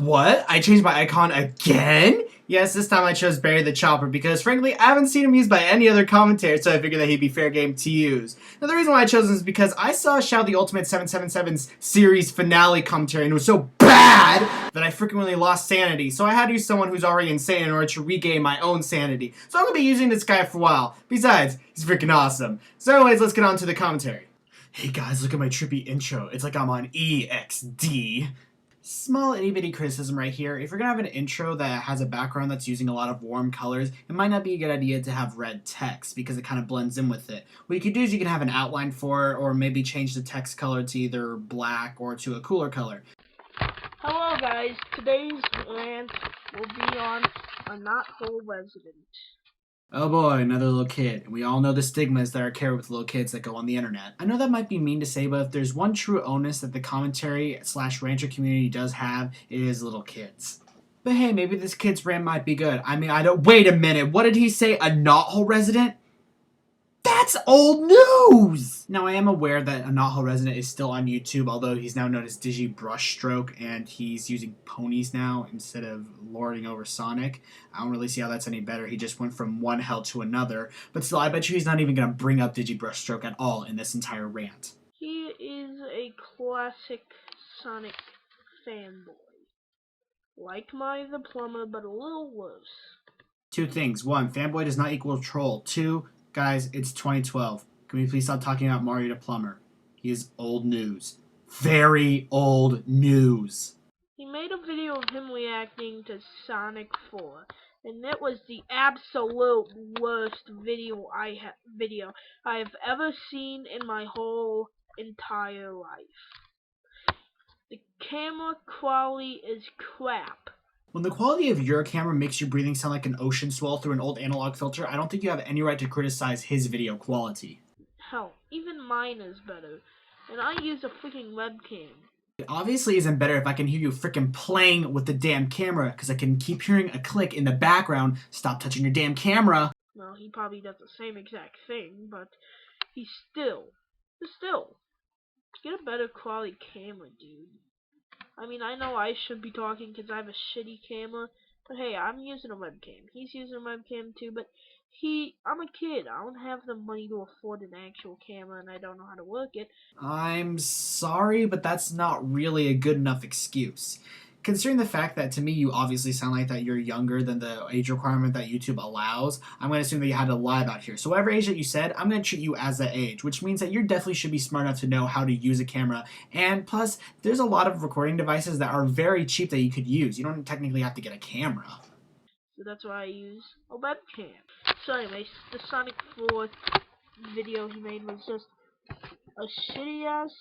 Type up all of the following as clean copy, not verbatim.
What? I changed my icon again? Yes, this time I chose Barry the Chopper because, frankly, I haven't seen him used by any other commentator, so I figured that he'd be fair game to use. Now, the reason why I chose him is because I saw Shao the Ultimate 777's series finale commentary, and it was so bad that I frequently lost sanity, so I had to use someone who's already insane in order to regain my own sanity. So I'm going to be using this guy for a while. Besides, he's freaking awesome. So anyways, let's get on to the commentary. Hey guys, look at my trippy intro. It's like I'm on EXD. Small itty-bitty criticism right here. If you're gonna have an intro that has a background that's using a lot of warm colors, it might not be a good idea to have red text because it kind of blends in with it. What you could do is you can have an outline for it, or maybe change the text color to either black or to a cooler color. Hello guys, today's rant will be on a knothole resident. Oh boy, another little kid. And we all know the stigmas that are carried with little kids that go on the internet. I know that might be mean to say, but if there's one true onus that the commentary/rancher community does have, it is little kids. But hey, maybe this kid's rant might be good. I mean, wait a minute, what did he say? A knothole resident? That's old news! Now, I am aware that a knothole resident is still on YouTube, although he's now known as DigiBrushStroke, and he's using ponies now instead of lording over Sonic. I don't really see how that's any better. He just went from one hell to another. But still, I bet you he's not even going to bring up DigiBrushStroke at all in this entire rant. He is a classic Sonic fanboy. Like Marty the Plumber, but a little worse. Two things. One, fanboy does not equal troll. Two, guys, it's 2012. Can we please stop talking about Mario the Plumber? He is old news. Very old news. He made a video of him reacting to Sonic 4, and it was the absolute worst video I've ever seen in my whole entire life. The camera quality is crap. When the quality of your camera makes your breathing sound like an ocean swell through an old analog filter, I don't think you have any right to criticize his video quality. Hell, even mine is better, and I use a freaking webcam. It obviously isn't better if I can hear you frickin' playing with the damn camera, because I can keep hearing a click in the background. Stop touching your damn camera. Well, he probably does the same exact thing, but still, get a better quality camera, dude. I mean, I know I should be talking because I have a shitty camera, but hey, I'm using a webcam. He's using a webcam too, but I'm a kid. I don't have the money to afford an actual camera, and I don't know how to work it. I'm sorry, but that's not really a good enough excuse. Considering the fact that to me you obviously sound like that you're younger than the age requirement that YouTube allows, I'm going to assume that you had to lie about here. So whatever age that you said, I'm going to treat you as that age, which means that you definitely should be smart enough to know how to use a camera. And plus, there's a lot of recording devices that are very cheap that you could use. You don't technically have to get a camera. So that's why I use a webcam. So anyways, the Sonic 4 video he made was just a shitty ass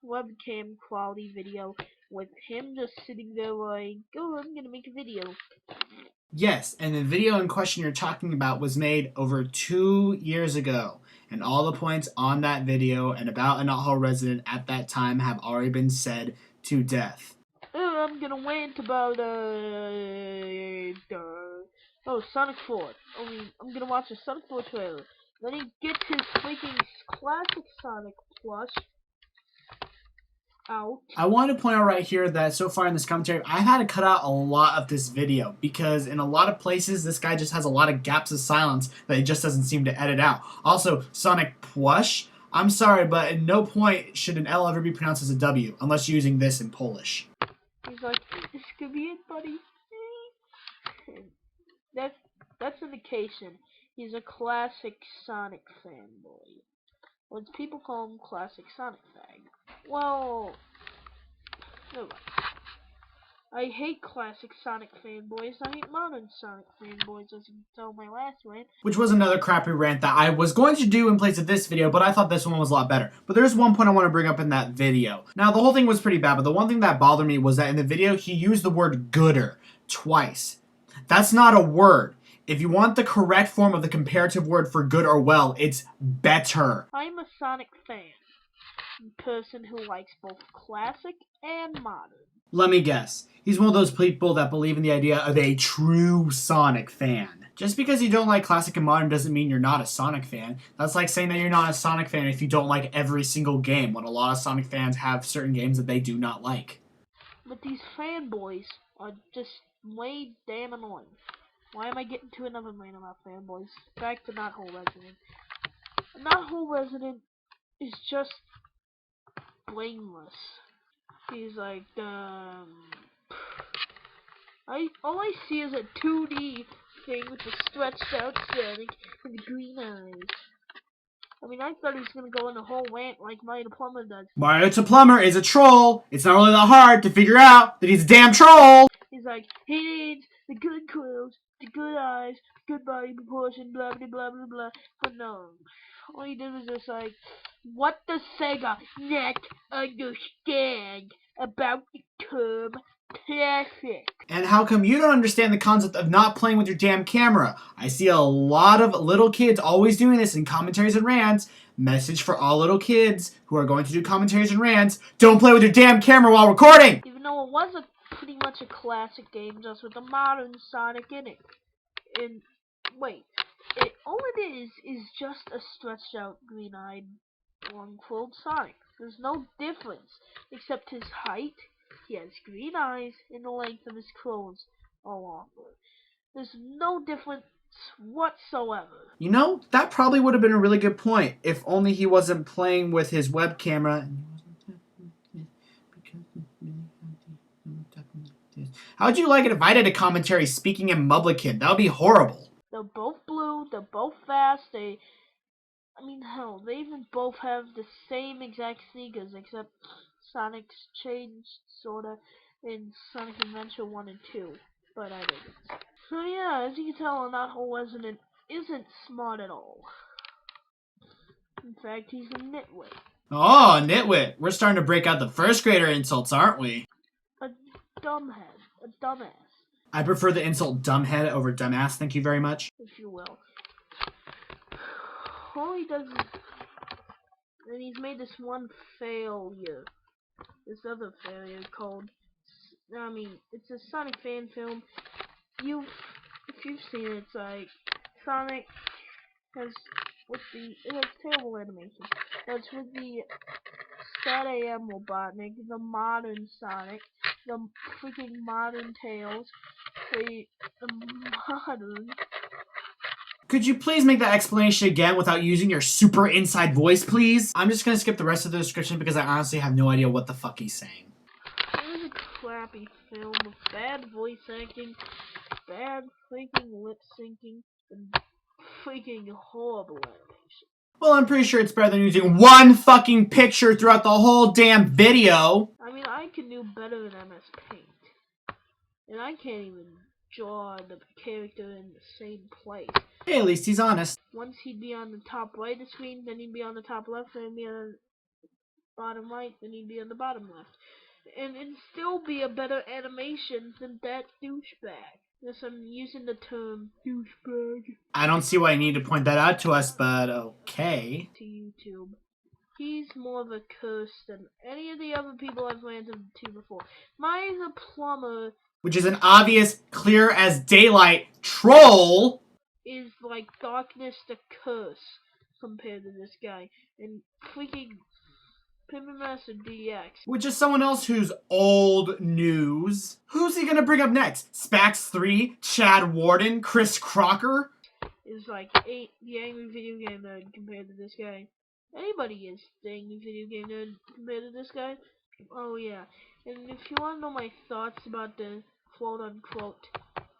webcam quality video with him just sitting there like, oh, I'm gonna make a video. Yes, and the video in question you're talking about was made over 2 years ago, and all the points on that video and about a knothole resident at that time have already been said to death. I'm gonna rant about Sonic 4. I'm gonna watch the Sonic 4 trailer. Then he gets his freaking classic Sonic plush out. I want to point out right here that so far in this commentary, I've had to cut out a lot of this video because in a lot of places, this guy just has a lot of gaps of silence that he just doesn't seem to edit out. Also, Sonic plush. I'm sorry, but at no point should an L ever be pronounced as a W unless you're using this in Polish. He's like, this could be it, buddy. That's indication he's a classic Sonic fanboy. Or people call him classic Sonic fag. Well, no. I hate classic Sonic fanboys. I hate modern Sonic fanboys, as you can tell in my last rant. Which was another crappy rant that I was going to do in place of this video, but I thought this one was a lot better. But there's one point I want to bring up in that video. Now, the whole thing was pretty bad, but the one thing that bothered me was that in the video, he used the word gooder twice. That's not a word. If you want the correct form of the comparative word for good or well, it's better. I'm a Sonic fan. Person who likes both classic and modern. Let me guess. He's one of those people that believe in the idea of a true Sonic fan. Just because you don't like classic and modern doesn't mean you're not a Sonic fan. That's like saying that you're not a Sonic fan if you don't like every single game, when a lot of Sonic fans have certain games that they do not like. But these fanboys are just way damn annoying. Why am I getting to another rant about fanboys? Back to Knothole Resident. Knothole Resident is just blameless. He's like, all I see is a 2D thing with the stretched out Sonic and the green eyes. I mean, I thought he was gonna go on a whole rant like Mario the Plumber does. Mario the Plumber is a troll. It's not really that hard to figure out that he's a damn troll. He's like, he needs the good clothes, the good eyes, good body proportion, blah blah blah blah blah. But no, all he did was just like, what does Sega not understand about the term classic? And how come you don't understand the concept of not playing with your damn camera? I see a lot of little kids always doing this in commentaries and rants. Message for all little kids who are going to do commentaries and rants: don't play with your damn camera while recording! Even though it was pretty much a classic game, just with a modern Sonic in it. And wait, all it is just a stretched out green-eyed long-quilled Sonic. There's no difference except his height. He has green eyes and the length of his clothes are longer. There's no difference whatsoever. You know, that probably would have been a really good point if only he wasn't playing with his web camera. How'd you like it if I did a commentary speaking in Mublikin? That would be horrible. They're both blue, they're both fast, I mean, hell, they even both have the same exact sneakers, except Sonic's changed, sorta, in Sonic Adventure 1 and 2, but I didn't. So yeah, as you can tell, Knothole Resident isn't smart at all. In fact, he's a nitwit. Oh, nitwit. We're starting to break out the first grader insults, aren't we? A dumbhead. A dumbass. I prefer the insult dumbhead over dumbass, thank you very much. If you will. All he does is... And he's made this one failure. This other failure called... I mean, it's a Sonic fan film. If you've seen it, it's like... Sonic has... It has terrible animation. That's with the Stat AM Robotnik, the modern Sonic, the freaking modern Tails, the modern... Could you please make that explanation again without using your super inside voice, please? I'm just gonna skip the rest of the description because I honestly have no idea what the fuck he's saying. It was a crappy film with bad voice acting, bad freaking lip syncing, and freaking horrible animation. Well, I'm pretty sure it's better than using one fucking picture throughout the whole damn video. I mean, I can do better than MS Paint. And I can't even draw the character in the same place. Hey, at least he's honest. Once he'd be on the top right of the screen, then he'd be on the top left, then he'd be on the bottom right, then he'd be on the bottom left. And it'd still be a better animation than that douchebag. Yes, I'm using the term douchebag. I don't see why you need to point that out to us, but okay. To YouTube. He's more of a curse than any of the other people I've ranted to before. Mario the Plumber, which is an obvious, clear as daylight troll, is like Darkness the Curse compared to this guy. And freaking Pimpin' Master DX, which is someone else who's old news. Who's he gonna bring up next? Spax 3, Chad Warden, Chris Crocker? Is like the angry video game nerd compared to this guy. Anybody is the angry video game nerd compared to this guy. Oh yeah, and if you want to know my thoughts about the quote-unquote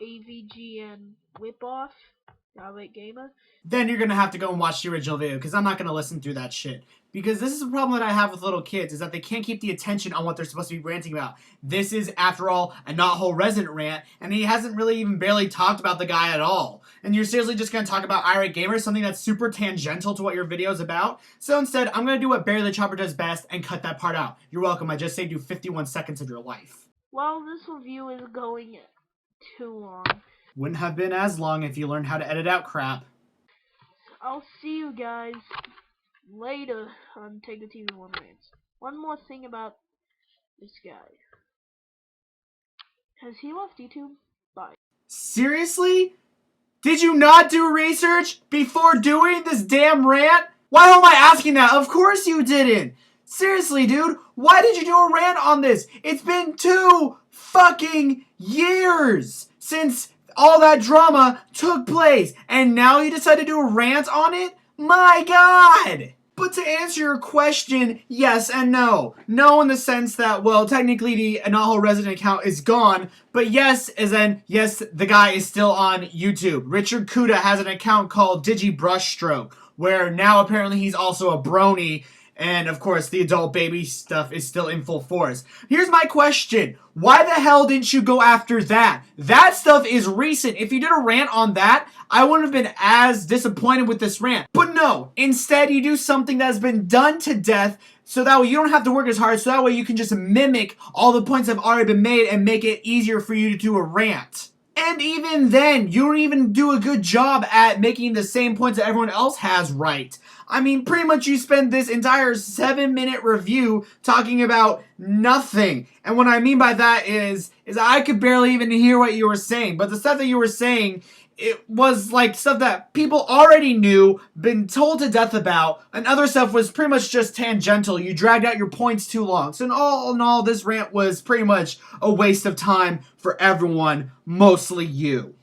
AVGN whip-off, Alright Gamer, then you're gonna have to go and watch the original video, because I'm not gonna listen through that shit. Because this is a problem that I have with little kids, is that they can't keep the attention on what they're supposed to be ranting about. This is, after all, a Knothole Resident rant, and he hasn't really even barely talked about the guy at all. And you're seriously just gonna talk about Irate Gamer, something that's super tangential to what your video is about? So instead, I'm gonna do what Barry the Chopper does best and cut that part out. You're welcome, I just saved you 51 seconds of your life. Well, this review is going too long. Wouldn't have been as long if you learned how to edit out crap. I'll see you guys later on Take the TV One Rants. One more thing about this guy. Has he left YouTube? Bye. Seriously? Did you not do research before doing this damn rant? Why am I asking that? Of course you didn't. Seriously, dude, why did you do a rant on this? It's been 2 fucking years since all that drama took place, and now you decide to do a rant on it? My God! But to answer your question, yes and no. No in the sense that, well, technically the Anaho resident account is gone, but yes, as in, yes, the guy is still on YouTube. Richard Kuda has an account called DigiBrushStroke, where now apparently he's also a brony, and of course the adult baby stuff is still in full force. Here's my question. Why the hell didn't you go after that? That stuff is recent. If you did a rant on that, I wouldn't have been as disappointed with this rant. But no, instead you do something that has been done to death, so that way you don't have to work as hard, so that way you can just mimic all the points that have already been made and make it easier for you to do a rant. And even then, you don't even do a good job at making the same points that everyone else has right. I mean, pretty much you spend this entire 7-minute review talking about nothing. And what I mean by that is I could barely even hear what you were saying. But the stuff that you were saying, it was like stuff that people already knew, been told to death about, and other stuff was pretty much just tangential. You dragged out your points too long. So in all, this rant was pretty much a waste of time for everyone, mostly you.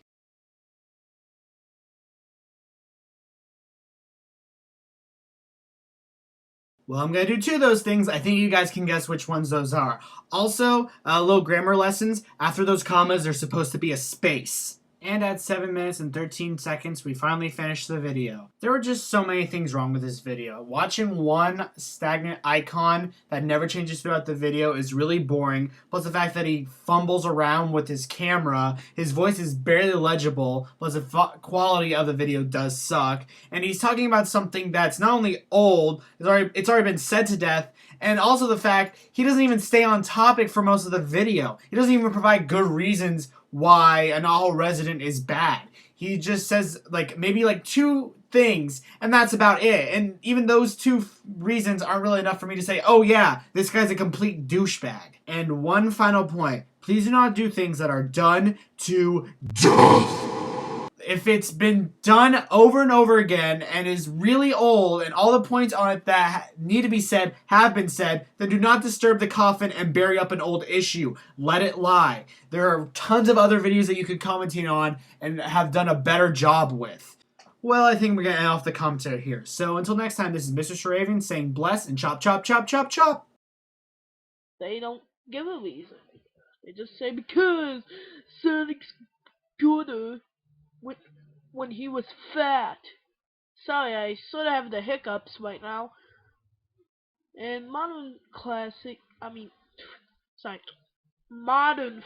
Well, I'm going to do two of those things. I think you guys can guess which ones those are. Also, little grammar lessons. After those commas, there's supposed to be a space. And at 7 minutes and 13 seconds, we finally finished the video. There were just so many things wrong with this video. Watching one stagnant icon that never changes throughout the video is really boring. Plus the fact that he fumbles around with his camera, his voice is barely legible, plus the quality of the video does suck. And he's talking about something that's not only old, it's already been said to death, and also the fact he doesn't even stay on topic for most of the video. He doesn't even provide good reasons why an all resident is bad. He just says maybe two things, and that's about it. And even those two reasons aren't really enough for me to say, oh yeah, this guy's a complete douchebag. And one final point, please do not do things that are done to death. If it's been done over and over again and is really old and all the points on it that need to be said have been said, then do not disturb the coffin and bury up an old issue. Let it lie. There are tons of other videos that you could commentate on and have done a better job with. Well, I think we're going to end off the commentary here. So until next time, this is MrSirRaven saying bless and chop, chop, chop, chop, chop. They don't give a reason. They just say because Sonic's gooder when he was fat. Sorry, I sort of have the hiccups right now. And modern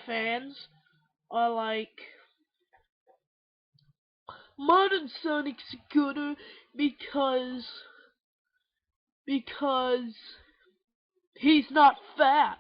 fans are like, modern Sonic's gooder because he's not fat.